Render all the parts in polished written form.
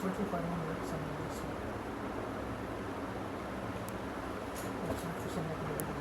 Let's wait for 5 more minutes and then just let's wait for some more to get in.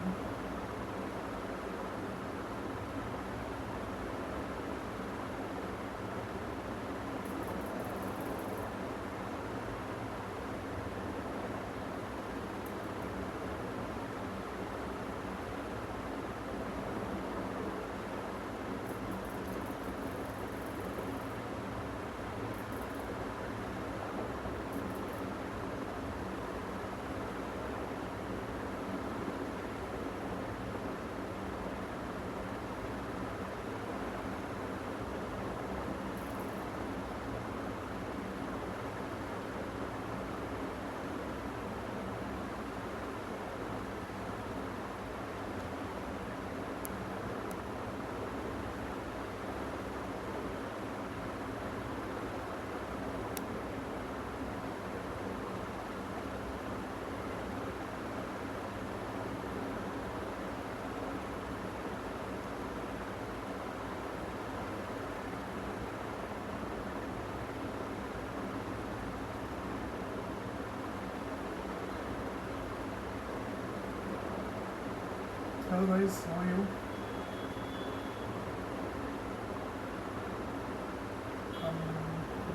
Hello guys, how are you?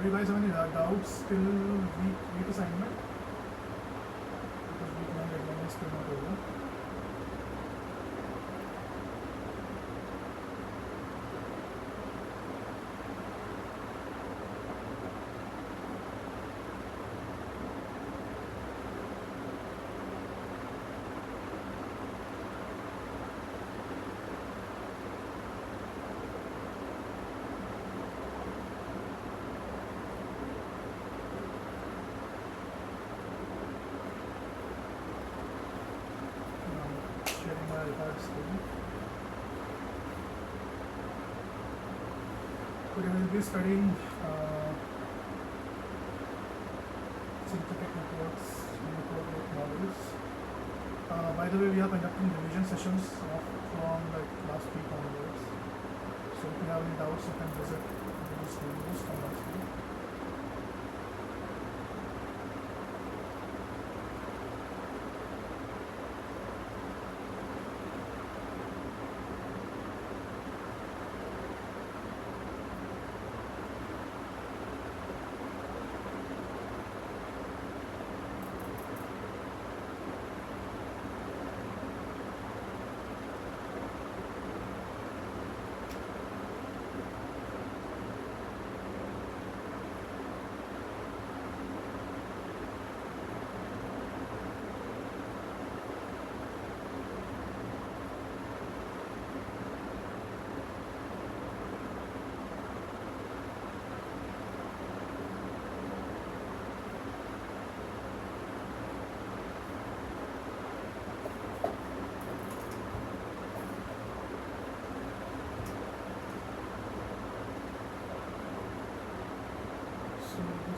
Do you guys have any doubts till week 8 assignment? Because week 9 deadline is still not over. Sharing my iPad screen. Today we will be studying synthetic networks, network models. By the way, we are conducting revision sessions from like last week onwards. So if you have any doubts, you can visit those videos from last week.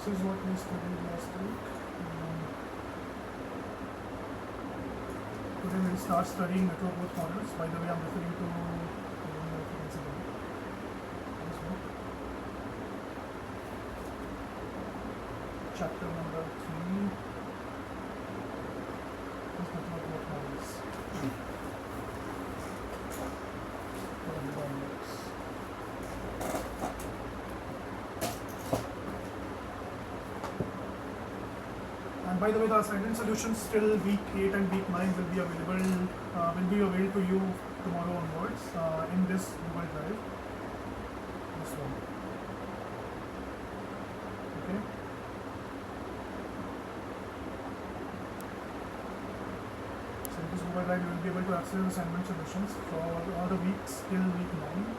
This is what we studied last week. Today we'll start studying network growth models. By the way, I'm referring to this book. Chapter number 3. This network growth models. And by the way, the assignment solutions till week 8 and week 9 will be available to you tomorrow onwards in this Google Drive. This one. Okay. So in this Google Drive, you will be able to access assignment solutions for all the weeks till week 9.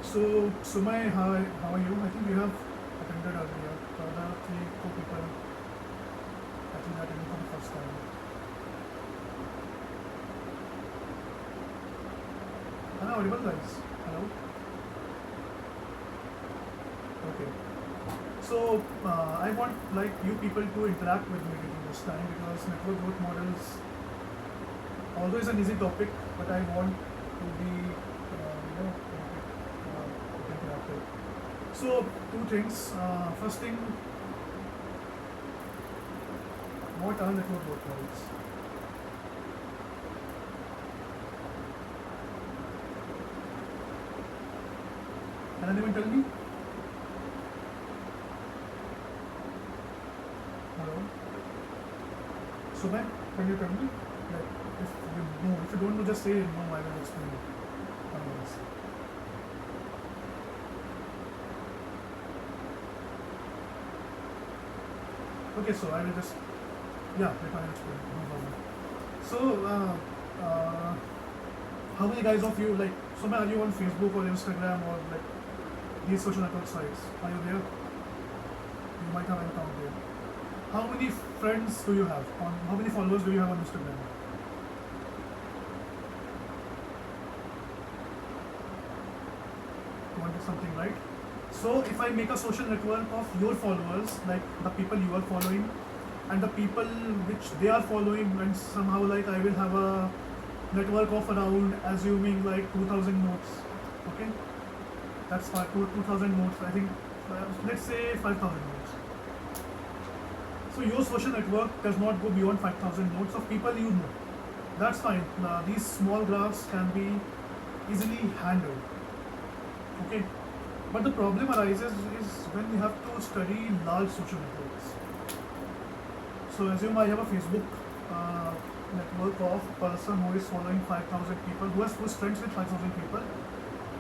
So Sumay, how are you? I think you have attended earlier. The other 4 people, I think, attended for the first time. Am I audible, guys? Hello? Okay. So I want you people to interact with me during this time, because network growth models, although it's an easy topic, but I want to be interactive. So two things. First thing, what are network growth models? Can anyone tell me? Hello? Sumay, can you tell me? Like, if you don't know, just say no, I will explain it. Otherwise. Okay, so I will just, yeah, let me explain, no problem. So, how many guys of you, like, Sumay, are you on Facebook or Instagram or like these social network sites? Are you there? You might have an account there. How many friends do you have? How many followers do you have on Instagram? You wanted something, right? So if I make a social network of your followers, like the people you are following, and the people which they are following, and somehow like I will have a network of around, assuming like 2000 nodes. Okay, that's 2000 nodes. I think let's say 5000 nodes. So your social network does not go beyond 5000 nodes of people you know. That's fine. These small graphs can be easily handled. Okay, but the problem arises is when you have to study large social networks. So assume I have a Facebook network of person who is following 5000 people, who's friends with 5000 people.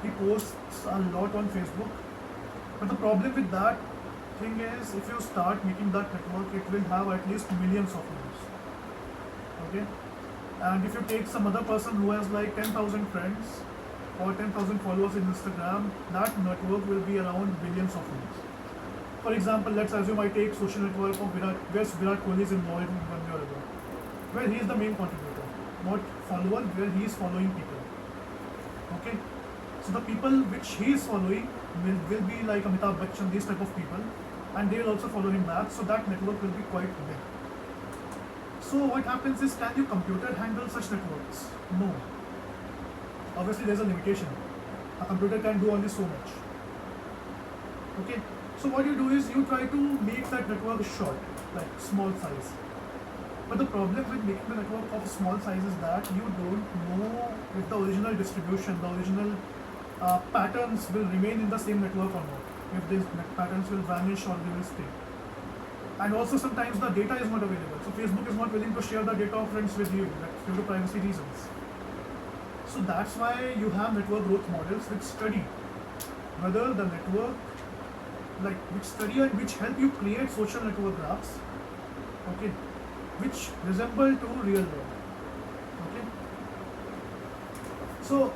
He posts a lot on Facebook. But the problem with that thing is, if you start making that network, it will have at least millions of nodes. Okay, and if you take some other person who has like 10,000 friends or 10,000 followers in Instagram, that network will be around billions of nodes. For example, let's assume I take social network of Virat Kohli is involved in 1 year ago, where he is the main contributor, not follower, where he is following people. Okay, so the people which he is following will be like Amitabh Bachchan, these type of people, and they will also follow him back. So that network will be quite big. So what happens is, can your computer handle such networks? No. Obviously, there's a limitation. A computer can do only so much. Okay. So what you do is you try to make that network short, like small size. But the problem with making the network of small size is that you don't know if the original distribution, the original patterns will remain in the same network or not. If these patterns will vanish or they will stay. And also sometimes the data is not available. So Facebook is not willing to share the data of friends with you, like due to privacy reasons. So that's why you have network growth models which study whether the network, like which study and which help you create social network graphs, okay, which resemble to real world. Okay. So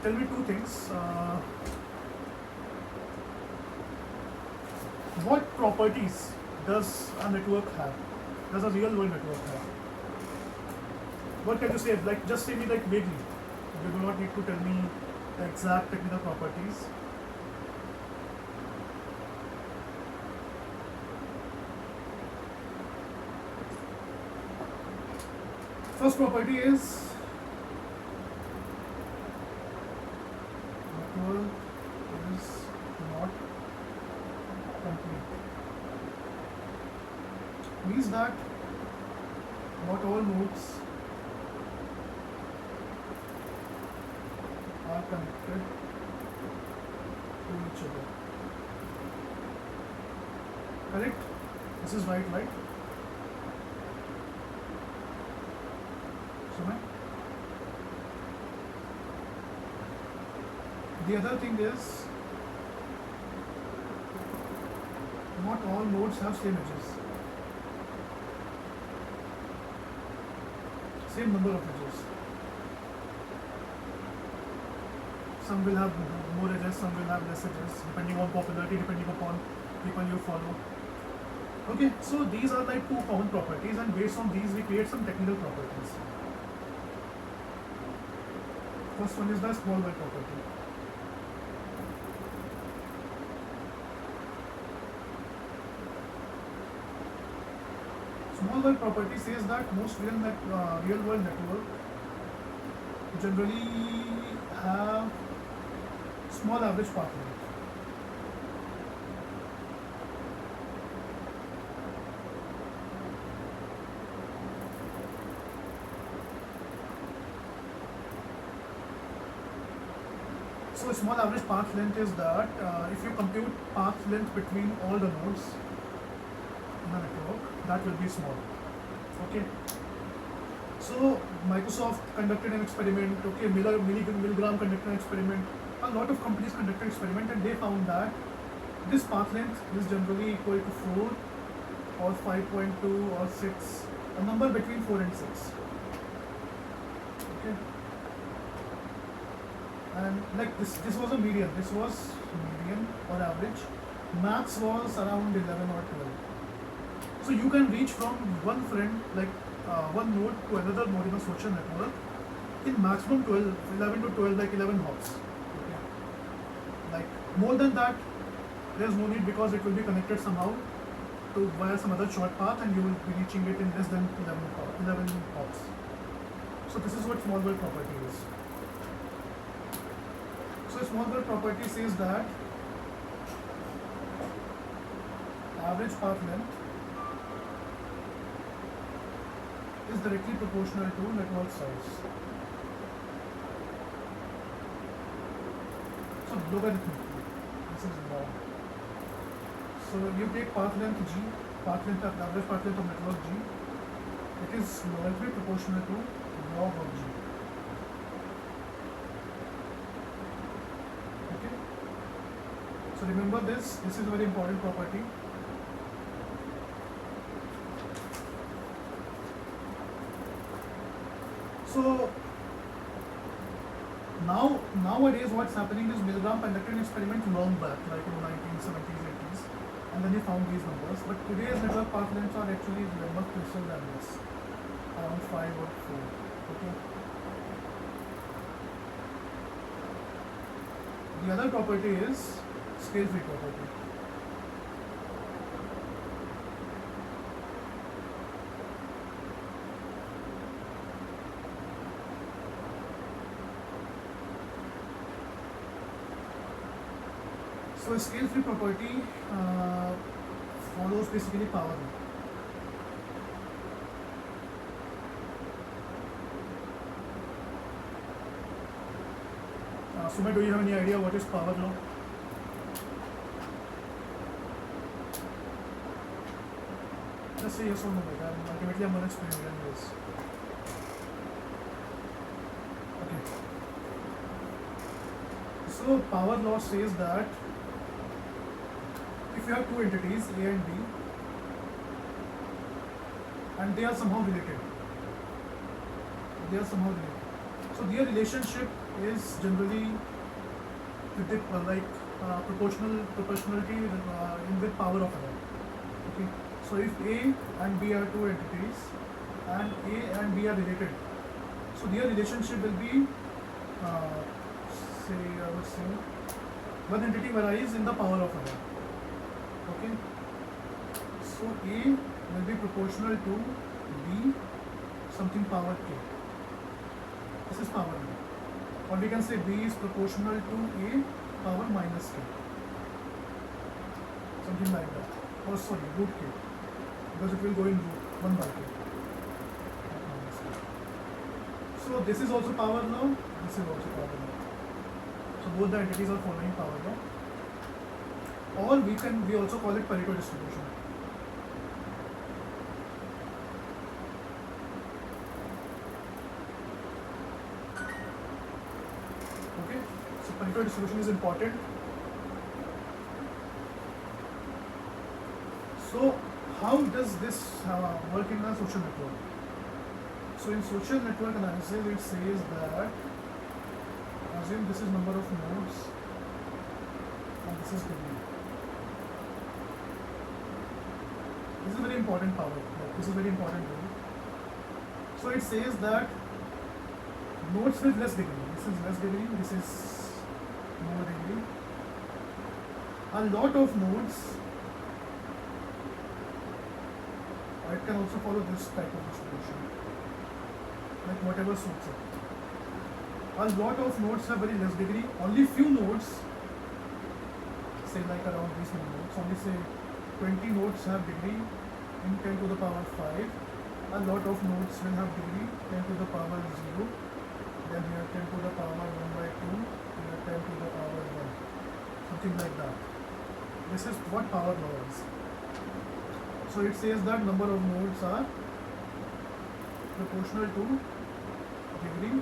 tell me two things. What properties does a network have? Does a real world network have? What can you say? Like, just say me like vaguely. You do not need to tell me the exact technical properties. First property is network is not complete. Means that not all nodes are connected to each other. Correct? This is right, right? So, the other thing is, not all nodes have same edges. Same number of edges. Some will have more edges, some will have less edges, depending on popularity, depending upon people you follow. Okay, so these are like two common properties, and based on these we create some technical properties. First one is the small y property. Small y property says that most real world network generally have small average path length. So a small average path length is that if you compute path length between all the nodes in a network, that will be small. Okay. So Microsoft conducted an experiment. Okay, Milgram conducted an experiment. A lot of companies conducted an experiment, and they found that this path length is generally equal to 4 or 5.2 or 6, a number between 4 and 6. Okay. And like this was a median. This was median or average. Max was around 11 or 12. So you can reach from one friend, like one node to another node in a social network in maximum 11 to 12, like 11 hops. Okay. Like more than that, there's no need, because it will be connected somehow to via some other short path, and you will be reaching it in less than 11 hops. So this is what small world property is. So small world property says that average path length is directly proportional to network size. So logarithmically, this is log. So you take path length G, average path length of network G. It is logarithmically proportional to log of G. Okay. So remember this. This is a very important property. So nowadays what's happening is Milgram conducted an experiment long back, like in 1970s, 80s, and then he found these numbers. But today's network path lengths are actually much closer than this, around 5 or 4. Okay. The other property is scale-free property. So a scale-free property follows basically power law. Sumit, do you have any idea what is power law? Just say yes or no, but ultimately I'm going to explain it anyways. Okay. So power law says that if you have two entities, A and B, and they are somehow related, so their relationship is generally with the, proportionality in with power of another. Okay. So if A and B are two entities, and A and B are related, so their relationship will be, I would say, one entity varies in the power of another. Okay. So A will be proportional to B something power k. This is power law. Or we can say B is proportional to A power minus k. Something like that. Or sorry, root k. Because it will go in root 1 by k. So this is also power law. This is also power law. So both the entities are following power law. Or we also call it Pareto distribution. Okay, so Pareto distribution is important. So how does this work in a social network? So in social network analysis, it says that assume this is number of nodes and this is degree. This is very important power. This is very important rule. So it says that nodes with less degree. This is less degree. This is more degree. A lot of nodes. It can also follow this type of distribution, like whatever suits it. A lot of nodes have very less degree. Only few nodes say like around these many nodes, only say 20 nodes have degree in 10 to the power 5. A lot of nodes will have degree 10 to the power 0. Then here 10 to the power 1 by 2. Here 10 to the power 1. Something like that. This is what power law is. So it says that number of nodes are proportional to degree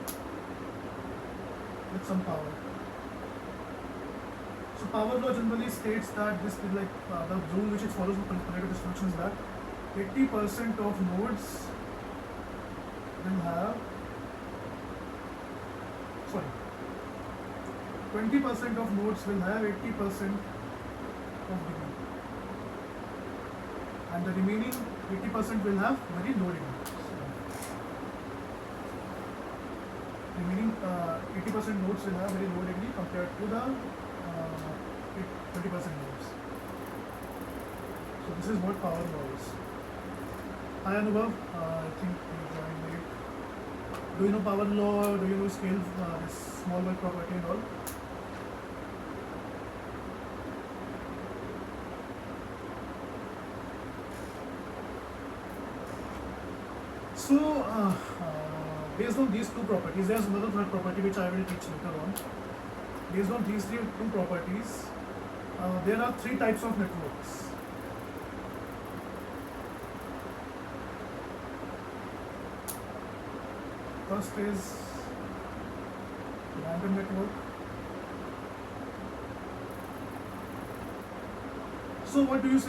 with some power. So power law generally states that this is like the rule which it follows with Pareto distribution is that 80% of nodes will have 20% of nodes will have 80% of degree, and the remaining 80% will have very low degree. Remaining 80% nodes will have very low degree compared to the 20% nodes. So this is what power law is. Hi Anubhav, I think you joined late. Do you know power law? Do you know scale, this small work property and all? So, based on these two properties, there's another third property which I will teach later on. Based on these two properties, there are three types of networks. First is random network. So what do you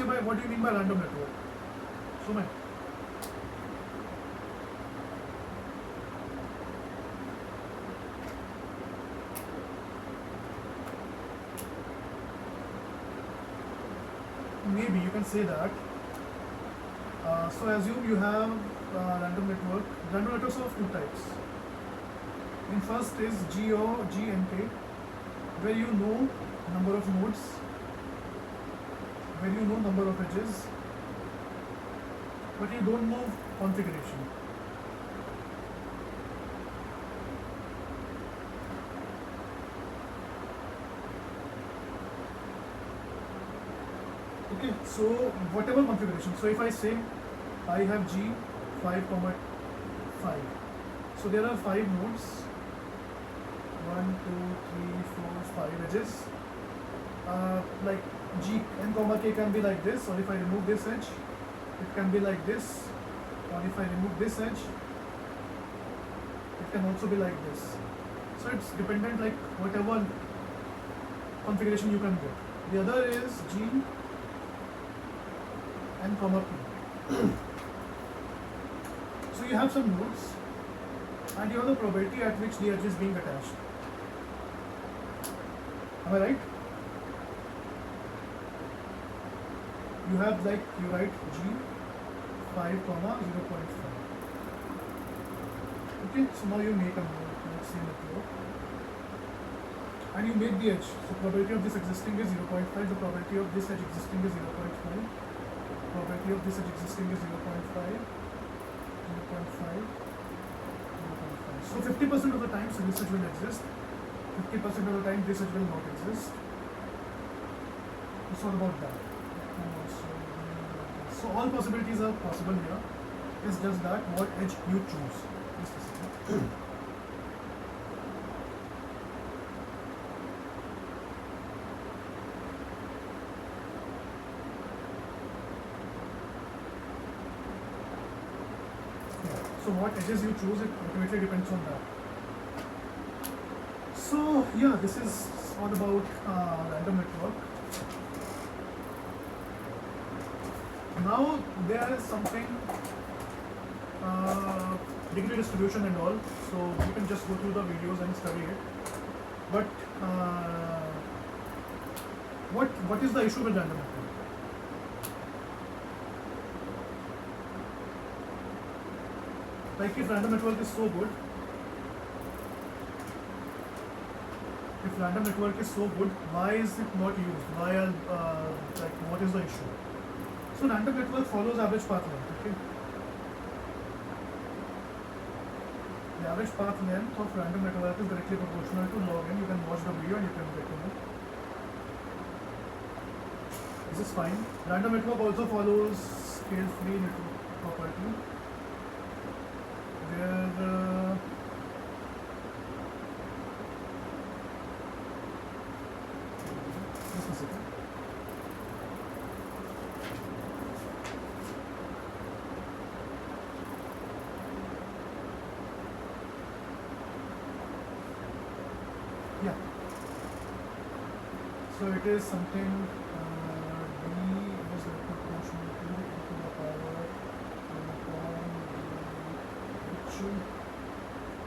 mean by random network? Sumay. Maybe you can say that. So assume you have random network. Random networks are of two types. In first is G or G and K, where you know number of nodes, where you know number of edges, but you don't know configuration. Okay, so whatever configuration. So if I say I have G 5, 5. So there are 5 nodes. 1, 2, 3, 4, 5 edges. Like G n comma K can be like this, or if I remove this edge, it can be like this, or if I remove this edge, it can also be like this. So it's dependent, like whatever configuration you can get. The other is G n comma P. So you have some nodes and you have the probability at which the edge is being attached. Am I right? You have, like, you write G 5 comma 0.5. Okay, so now you make a node, let's say network, and you make the edge. So probability of this existing is 0.5, the probability of this edge existing is 0.5, probability of this edge existing is 0.5, 0.5, 0.5. So 50% of the time, so this edge will exist. 50% of the time, this edge will not exist. It's all about that. So all possibilities are possible here. It's just that what edge you choose. Just a second. So what edges you choose, it ultimately depends on that. So yeah, this is all about random network. Now there is something degree distribution and all, so you can just go through the videos and study it. But what is the issue with random network? Like, if random network is so good, why is it not used? Why are like, what is the issue? So random network follows average path length. Okay, the average path length of random network is directly proportional to log n. You can watch the video and you can get to know. This is fine. Random network also follows scale-free network property, where just a second. Yeah. So it is something d is equal to motion to the power upon h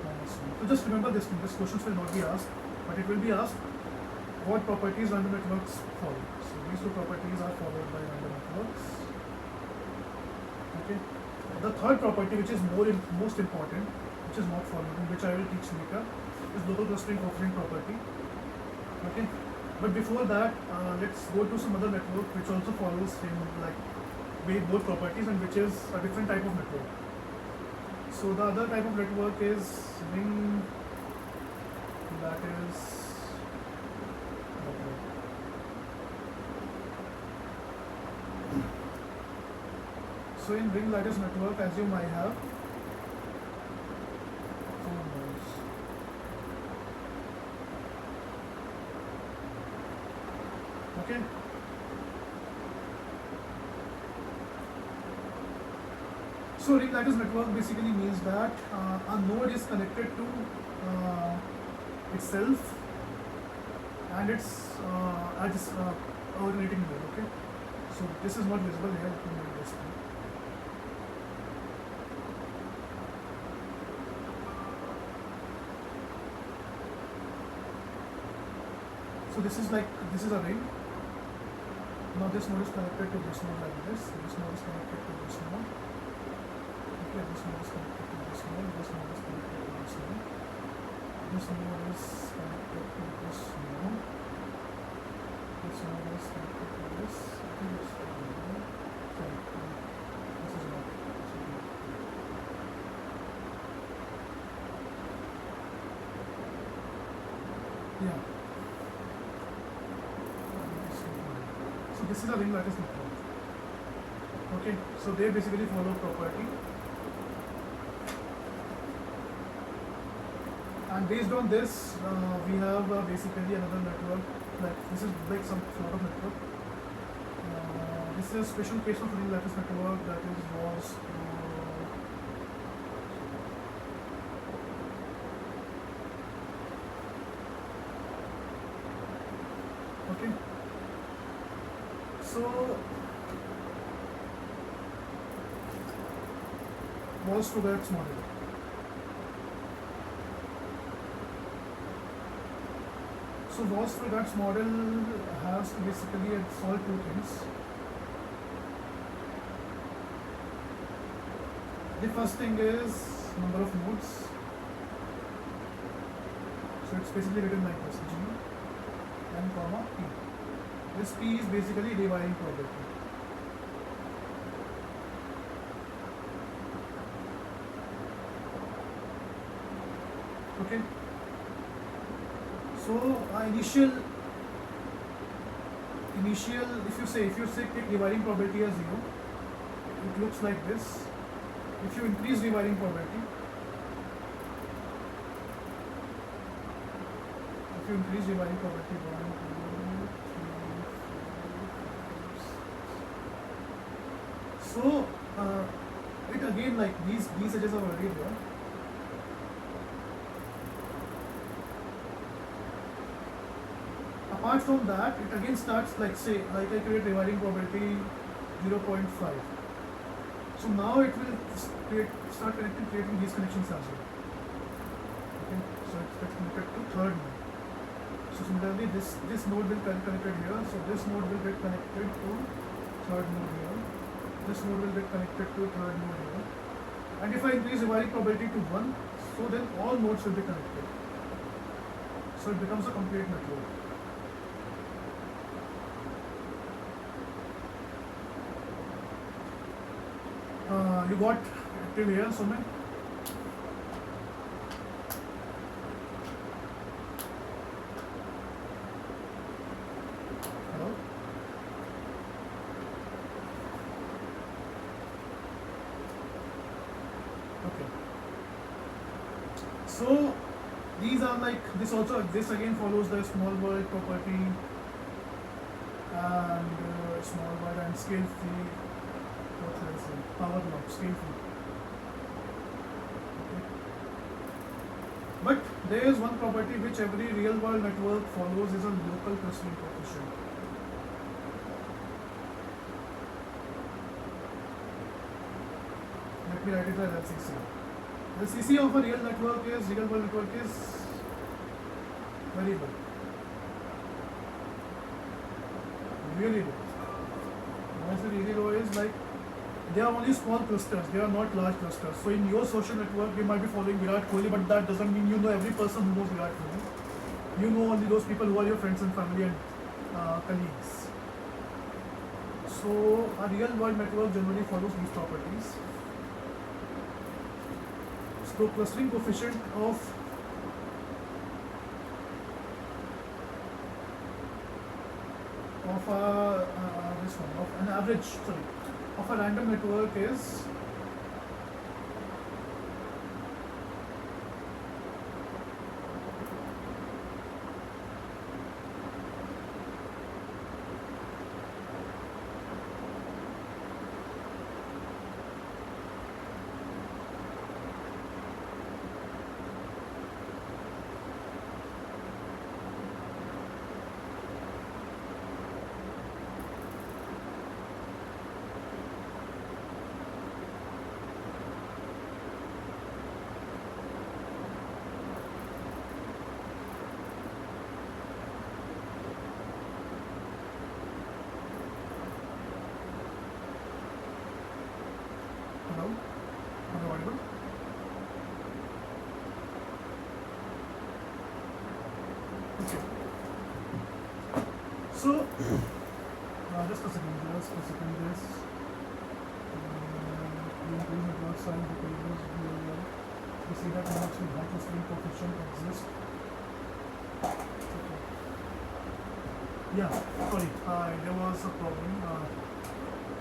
minus 1. So just remember this thing. These questions will not be asked, but it will be asked what properties random networks follow. So these two properties are followed by random networks. Okay. The third property, which is most important, which is not followed, and which I will teach later, is local clustering coefficient property. Okay. But before that, let's go to some other network which also follows same both properties, and which is a different type of network. So the other type of network is ring lattice network. So in ring lattice network, assume I have 4 nodes. Okay. So ring lattice network basically means that a node is connected to itself and its alternating node. Okay. So this is not visible here. Let me make this thing. So this is a ring. Now this node is connected to this node like this. This node is connected to this node. Okay, this node is connected to this node. This node is connected to this node. This node is connected to this node. This node is connected to this. I think it's okay. This is not. Yeah. So this is a ring lattice network. Okay, so they basically follow property, and based on this, we have basically another network. Like this is like some sort of network. This is a special case of ring lattice network that was okay. So Voss-Stugart's model. So Voss-Stugart's model has to basically solve two things. The first thing is number of nodes. So it's basically written like this: G n comma p. This p is basically rewiring probability. Okay. So initial, if you say take rewiring probability as 0, it looks like this. If you increase rewiring probability, one, two, three, 4, 5, 6. So it again, like these edges are already there. Apart from that, it again starts like I create rewiring probability 0.5. So now it will start creating these connections as well. Okay, so it's connected to third node. So similarly, this node will get connected here. So this node will get connected to third node here. This node will get connected to third node here. And if I increase rewiring probability to 1, so then all nodes will be connected. So it becomes a complete network. You got till here, Sumit? Hello? So these are like this again follows the small world property and small world and scale free. What should I say? Power law, scale free. Okay. But there is one property which every real world network follows is a local clustering coefficient. Let me write it as LCC. LCC of a real world network is very low. Really low. When I say really low is like they are only small clusters, they are not large clusters. So in your social network you might be following Virat Kohli, but that doesn't mean you know every person who knows Virat Kohli. You know only those people who are your friends and family and colleagues. So a real world network generally follows these properties. So clustering coefficient of an average, of a random network is hello? Am I audible? Okay. So just a second. This. We increase network size because we see that networks with high clustering coefficient exist. Okay. Yeah, sorry, there was a problem.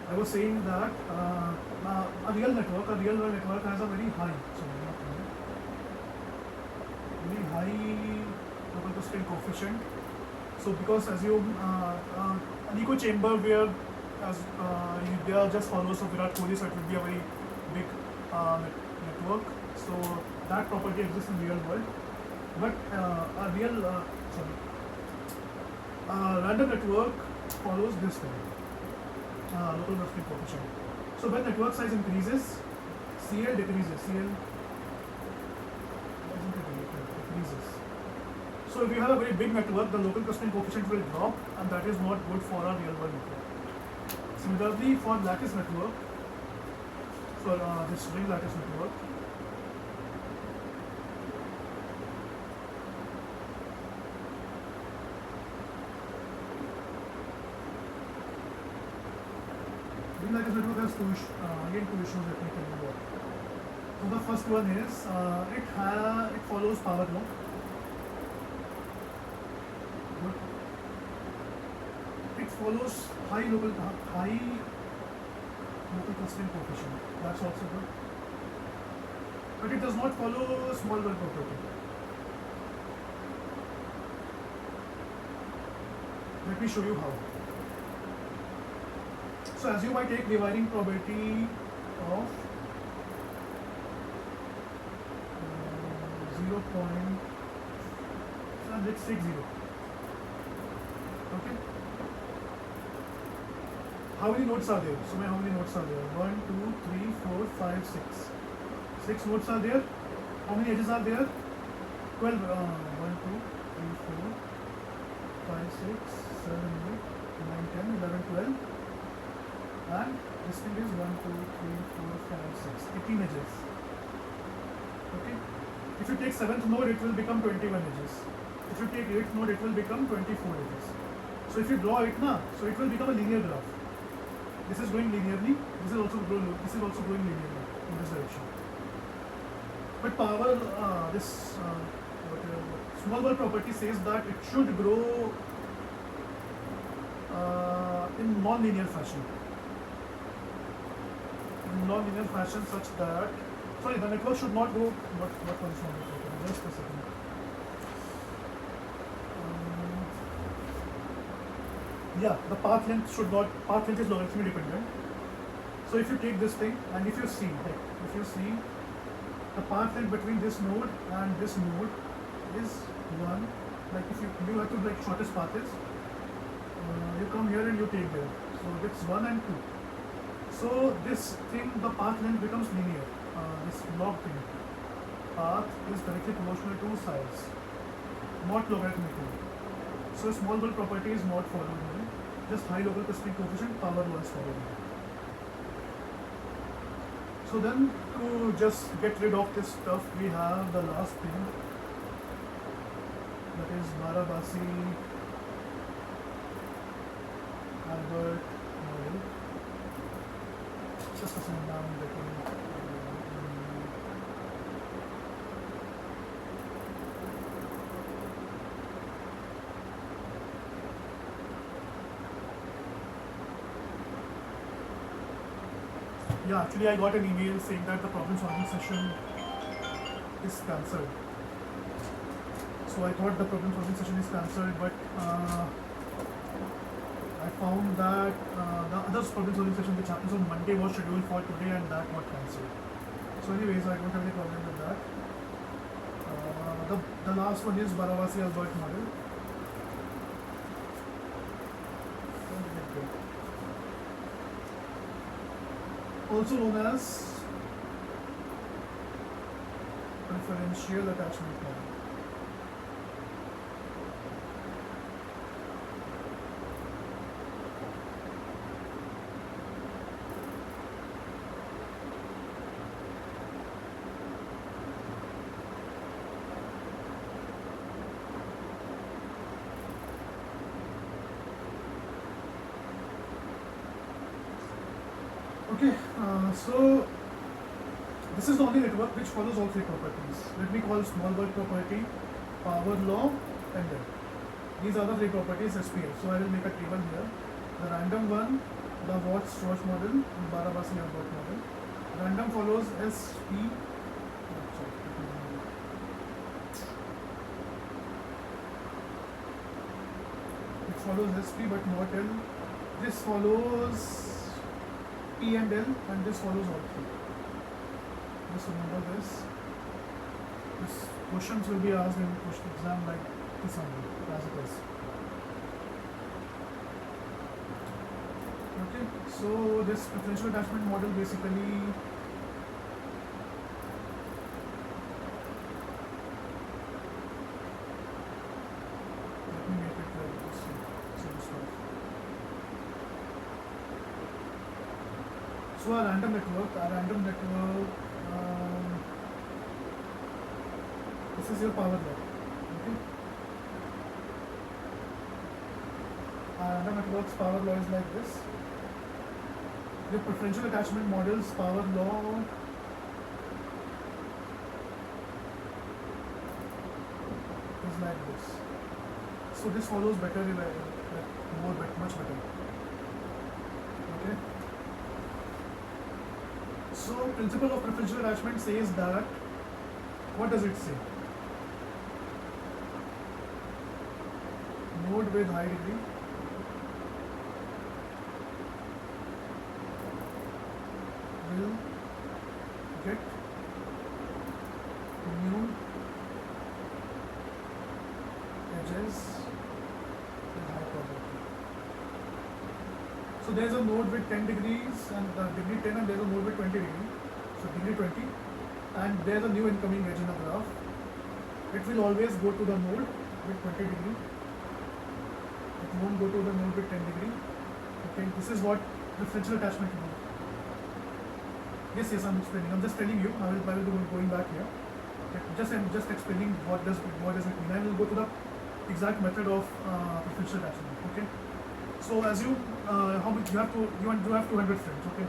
I was saying that a real world network has a very high, very high local clustering coefficient. So because assume an echo chamber where they are just followers of Virat Kohli, so it will be a very big network. So that property exists in real world. But random network follows this thing, local clustering coefficient. So when network size increases, CL decreases. Decreases. So if you have a very big network, the local clustering coefficient will drop, and that is not good for a real world network. Similarly, for lattice network, for this ring lattice network, ring lattice network has two issues that we can do. So the first one is it follows power law. It follows high local clustering coefficient. That's also good. But it does not follow small world property. Let me show you how. So as you might take dividing probability of 0.660. Okay. How many nodes are there? So how many nodes are there? 1, 2, 3, 4, 5, 6. 6 nodes are there. How many edges are there? 12. 1, 2, 3, 4, 5, 6, 7, 8, 9, 10, 11, 12. And this thing is 1, 2, 3, 4, 5, 6. 18 edges. Okay. If you take 7th node, it will become 21 edges. If you take 8th node, it will become 24 edges. So if you draw it now, so it will become a linear graph. This is going linearly. This is also going linearly in this direction. But small world property says that it should grow in non-linear fashion. In non-linear fashion, such that the network should not go. What was this one? Just a second. Yeah, the path length is logarithmically dependent. So if you take this thing and if you see the path length between this node and this node is 1. Like if you have to, like, shortest path is you come here and you take there. So it's 1 and 2. So this thing, the path length becomes linear. This log thing. Path is directly proportional to size, not logarithmical. So small ball property is not followed here. Just high local clustering coefficient, power law is followed here. So then, to just get rid of this stuff, we have the last thing, that is Barabasi Albert model. Just a second, I'm getting. Yeah, actually I got an email saying that the problem solving session is cancelled. So I thought the problem solving session is cancelled, but I found that the other problem solving session which happens on Monday was scheduled for today and that got cancelled. So anyways, I don't have any problem with that. The last one is Barabasi Albert model. Also known as preferential attachment model. Okay, so this is the only network which follows all three properties. Let me call small ball property, power law, and then these are the three properties SPF. So I will make a table here. The random one, the Watts-Schwarz model, and Barabasi-Albert model. Random follows SP. It follows SP but not L. This follows P and L, and this follows all three. Just remember this. This questions will be asked in question exam like this only, as it is. Okay, so this preferential attachment model basically let me make it like this. So this one. So a random network, this is your power law. Okay. A random network's power law is like this. Your preferential attachment model's power law is like this. So this follows better, much better. Okay. So principle of preferential attachment says that, what does it say? Node with high degree will get new edges with high probability. So there is a node with 10 degrees and degree 10, and there is a node with 20 degrees. So degree 20, and there is a new incoming edge in the graph. It will always go to the node with 20 degree. It won't go to the node with 10 degree. Okay, this is what preferential attachment will do. Yes, I'm explaining. I'm just telling you. I will be going back here. Okay, I'm just explaining what does it mean. I will go to the exact method of preferential attachment. Okay. So as you how much you have 200 friends. Okay.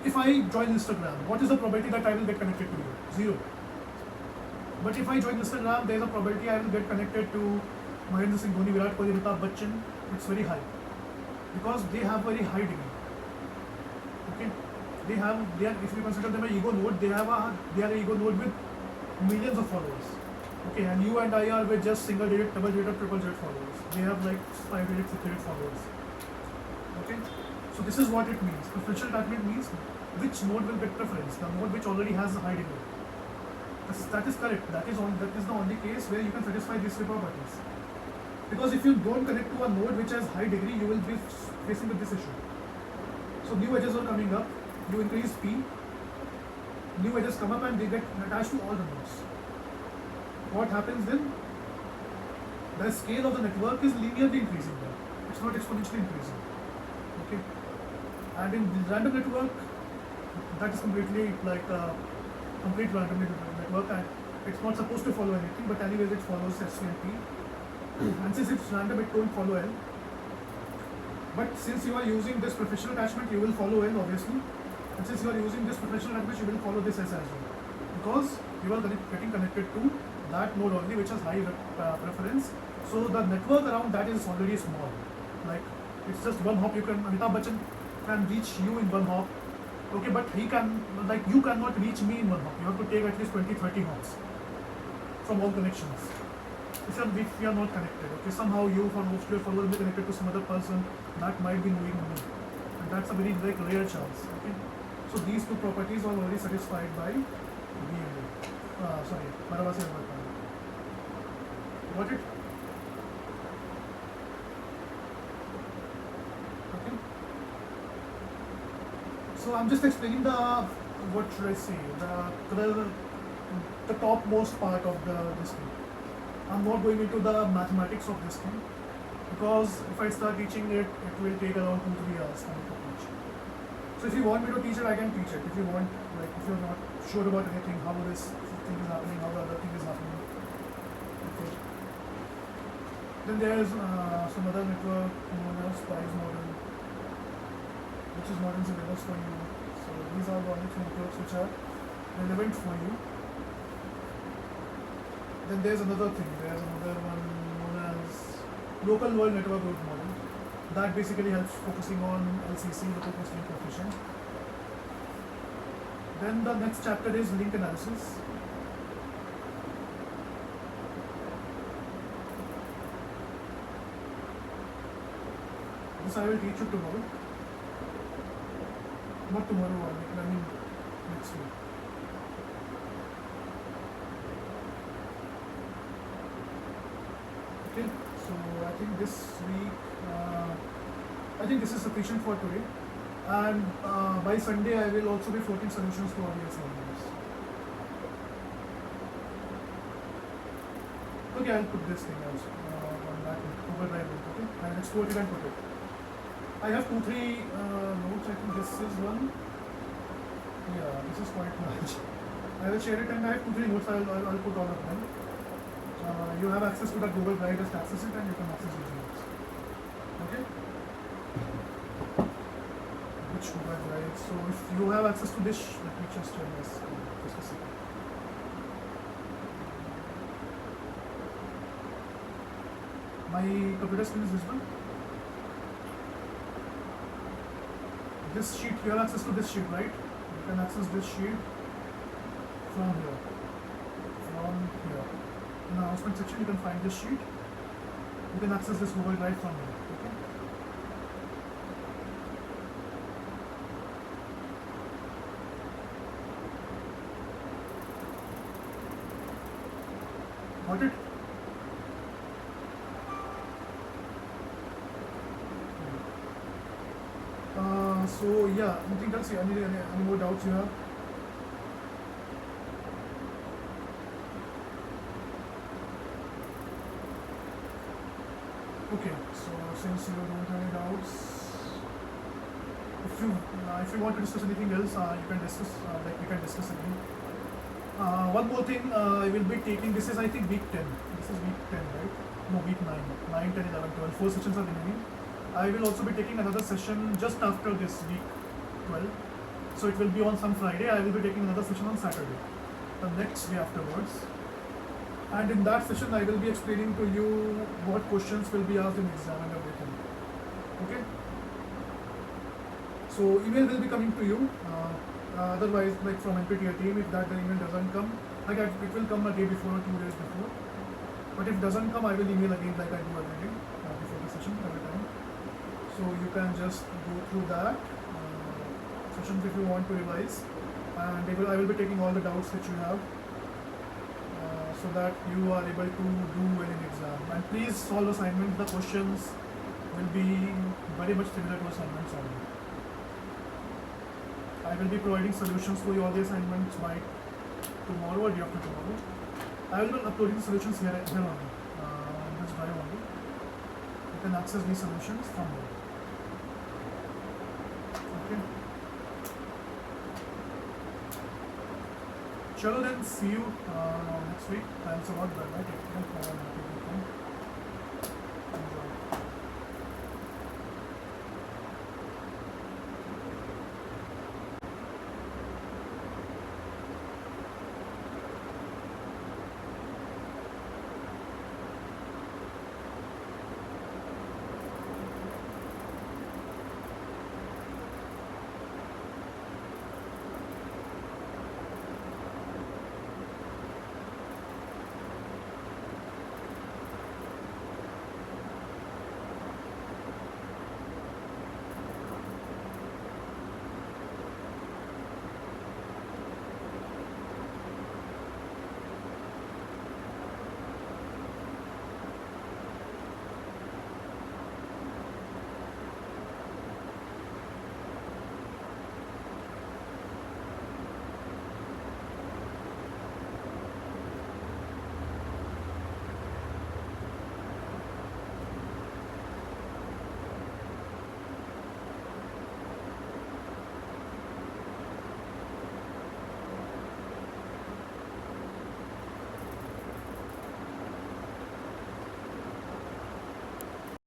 If I join Instagram, what is the probability that I will get connected to you? 0. But if I join Instagram, there is a probability I will get connected to Mahendra Singh Dhoni, Virat Kohli, Amitabh Bachchan. It's very high because they have very high degree. Okay, they are, if you consider them an ego node, they are an ego node with millions of followers. Okay, and you and I are with just single digit, double digit, or triple digit followers. They have like 5 digit, 6 digit followers. Okay, so this is what it means. Preferential attachment means which node will get preference, the node which already has a high degree. That is correct. That is the only case where you can satisfy these three properties. Because if you don't connect to a node which has high degree, you will be facing with this issue. So new edges are coming up, you increase P, new edges come up and they get attached to all the nodes. What happens then? The scale of the network is linearly increasing there. It's not exponentially increasing. Okay. And in the random network, that is completely like a complete random network, and it's not supposed to follow anything, but anyways it follows S and P. And since it's random, it don't follow L. But since you are using this preferential attachment, you will follow L obviously. And since you are using this preferential attachment, you will follow this S as well. Because you are getting connected to that node only which has high preference. So the network around that is already small. Like it's just one hop. Amitabh Bachchan can reach you in one hop. Okay, but he can, like you cannot reach me in one hop. You have to take at least 20-30 hops from all connections. If you are not connected, okay, somehow you from your follower will be connected to some other person that might be knowing me, and that's a very like rare chance. Okay, so these two properties are already satisfied by VMware. Maravasi Alvarez. Got it? Okay. So I'm just explaining what should I say, the topmost part of this thing. I'm not going into the mathematics of this thing, because if I start teaching it, it will take around 2-3 hours for me to teach. So if you want me to teach it, I can teach it. If you want, like if you're not sure about anything, how this thing is happening, how the other thing is happening. Okay. Then there's some other network known as SPICE model, which is not in syllabus for you. So these are the only three networks which are relevant for you. Then there's another thing, there's another one known as local world network growth model. That basically helps focusing on LCC, local clustering coefficient. Then the next chapter is link analysis. This I will teach you tomorrow. Not tomorrow, I mean next week. Okay, so I think this week, I think this is sufficient for today. And by Sunday, I will also be floating solutions to audience members. Okay, I'll put this thing also on that Google Drive link. Okay, I'll export it and put it. I have 2-3 notes. I think this is one. Yeah, this is quite large. I will share it, and I have 2-3 notes. I'll put all of them. You have access to that Google Drive, just access it and you can access these notes. Okay? Which Google Drive? So if you have access to this, let me just tell you just a second. My computer screen is this one. This sheet, you have access to this sheet, right? You can access this sheet from here. In the announcement section, you can find this sheet. You can access this Google Drive from here. Okay? Got it? So yeah, anything else? Any more doubts you have? Okay, so since you don't have any doubts, if you want to discuss anything else, you can discuss. We can discuss again. One more thing, I will be taking. This is I think week 10. This is week 10, right? No, week 9. 9, 10, 11, 12. 4 sessions are remaining. I will also be taking another session just after this week 12. So it will be on some Friday. I will be taking another session on Saturday, the next day afterwards. And in that session, I will be explaining to you what questions will be asked in exam and everything. Okay? So email will be coming to you. Otherwise, like from NPTEL team, if that email doesn't come, Like it will come a day before or 2 days before. But if it doesn't come, I will email again like I do every day before the session every time. So you can just go through that sessions if you want to revise, and I will be taking all the doubts that you have so that you are able to do well in exam. And please solve assignments. The questions will be very much similar to assignments only. I will be providing solutions for you all the assignments by tomorrow or day after tomorrow. I will be uploading solutions here only, this drive only. You can access these solutions from there. Okay. Chalo then, see you next week. Thanks a lot. Bye bye. Take care. Have a happy day.